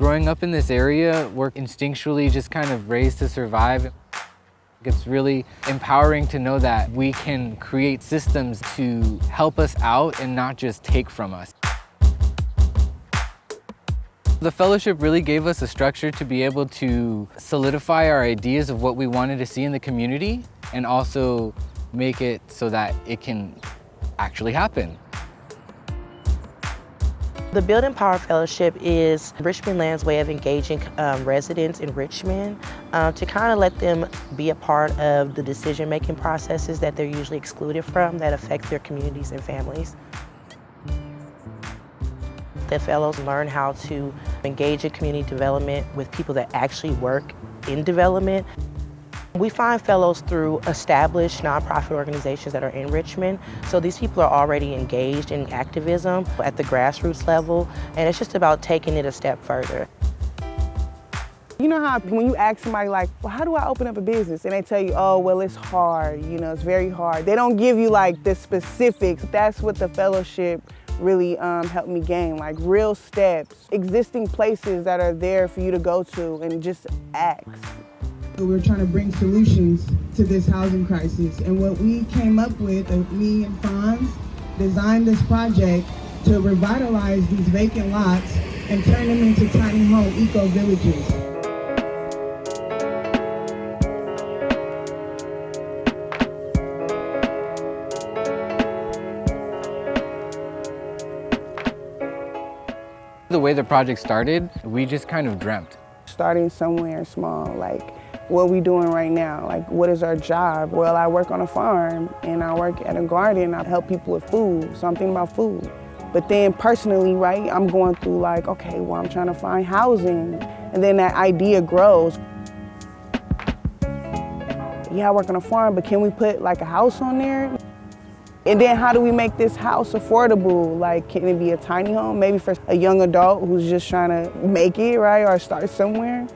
Growing up in this area, we're instinctually just kind of raised to survive. It's really empowering to know that we can create systems to help us out and not just take from us. The fellowship really gave us a structure to be able to solidify our ideas of what we wanted to see in the community and also make it so that it can actually happen. The Building Power Fellowship is Richmond LAND's way of engaging residents in Richmond to kind of let them be a part of the decision-making processes that they're usually excluded from that affect their communities and families. The fellows learn how to engage in community development with people that actually work in development. We find fellows through established nonprofit organizations that are in Richmond. So these people are already engaged in activism at the grassroots level, and it's just about taking it a step further. You know how when you ask somebody like, well, how do I open up a business? And they tell you, oh, well, it's hard, you know, it's very hard. They don't give you like the specifics. That's what the fellowship really helped me gain, like real steps, existing places that are there for you to go to and just ask. We're trying to bring solutions to this housing crisis. And what we came up with, me and Fonze, designed this project to revitalize these vacant lots and turn them into tiny home eco-villages. The way the project started, we just kind of dreamt. Starting somewhere small, like what we doing right now, like what is our job? Well, I work on a farm and I work at a garden. I help people with food, so I'm thinking about food. But then personally, right, I'm going through like, okay, well, I'm trying to find housing. And then that idea grows. Yeah, I work on a farm, but can we put like a house on there? And then how do we make this house affordable? Like, can it be a tiny home? Maybe for a young adult who's just trying to make it, right, or start somewhere.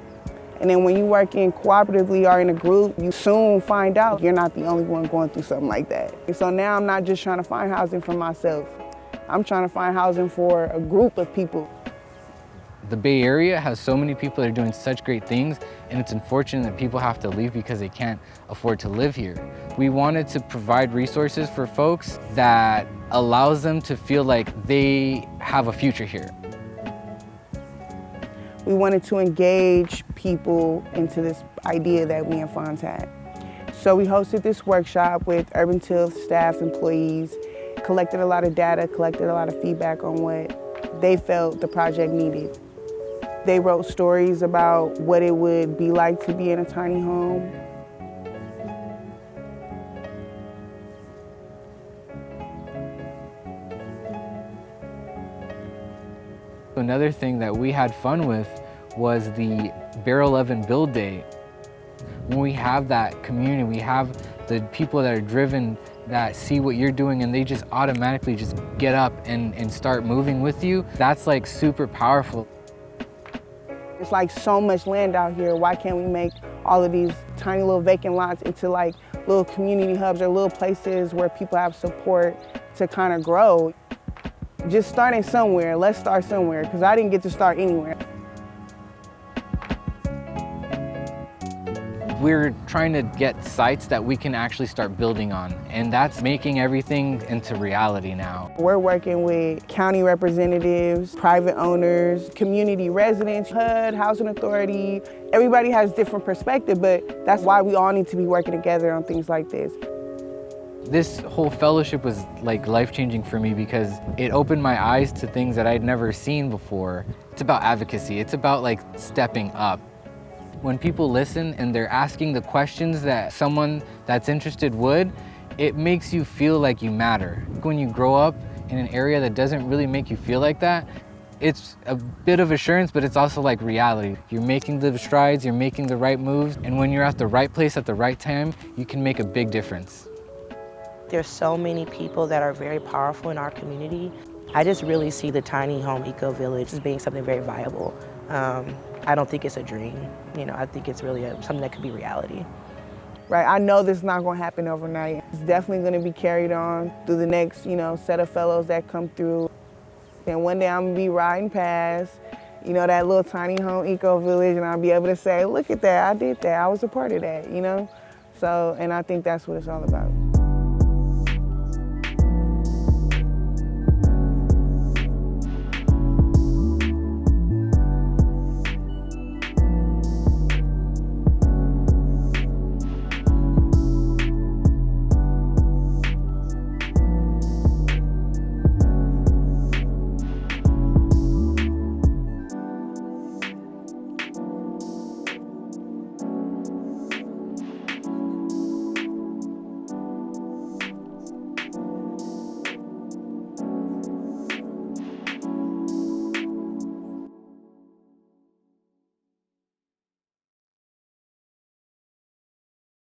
And then when you work in cooperatively or in a group, you soon find out you're not the only one going through something like that. And so now I'm not just trying to find housing for myself. I'm trying to find housing for a group of people. The Bay Area has so many people that are doing such great things, and it's unfortunate that people have to leave because they can't afford to live here. We wanted to provide resources for folks that allows them to feel like they have a future here. We wanted to engage people into this idea that we and Fonze had. So we hosted this workshop with Urban Tilth staff, employees, collected a lot of data, collected a lot of feedback on what they felt the project needed. They wrote stories about what it would be like to be in a tiny home. Another thing that we had fun with was the Barrel Oven Build Day. When we have that community, we have the people that are driven, that see what you're doing and they just automatically just get up and start moving with you. That's like super powerful. It's like so much land out here. Why can't we make all of these tiny little vacant lots into like little community hubs or little places where people have support to kind of grow? Just starting somewhere. Let's start somewhere, because I didn't get to start anywhere. We're trying to get sites that we can actually start building on, and that's making everything into reality now. We're working with county representatives, private owners, community residents, HUD, Housing Authority. Everybody has different perspective, but that's why we all need to be working together on things like this. This whole fellowship was like life-changing for me because it opened my eyes to things that I'd never seen before. It's about advocacy. It's about like stepping up. When people listen and they're asking the questions that someone that's interested would, it makes you feel like you matter. When you grow up in an area that doesn't really make you feel like that, it's a bit of assurance, but it's also like reality. You're making the strides, you're making the right moves, and when you're at the right place at the right time, you can make a big difference. There's so many people that are very powerful in our community. I just really see the tiny home eco-village as being something very viable. I don't think it's a dream. You know, I think it's really something that could be reality. Right, I know this is not going to happen overnight. It's definitely going to be carried on through the next, set of fellows that come through. And one day I'm going to be riding past, you know, that little tiny home eco village, and I'll be able to say, look at that, I did that, I was a part of that, you know? So, and I think that's what it's all about.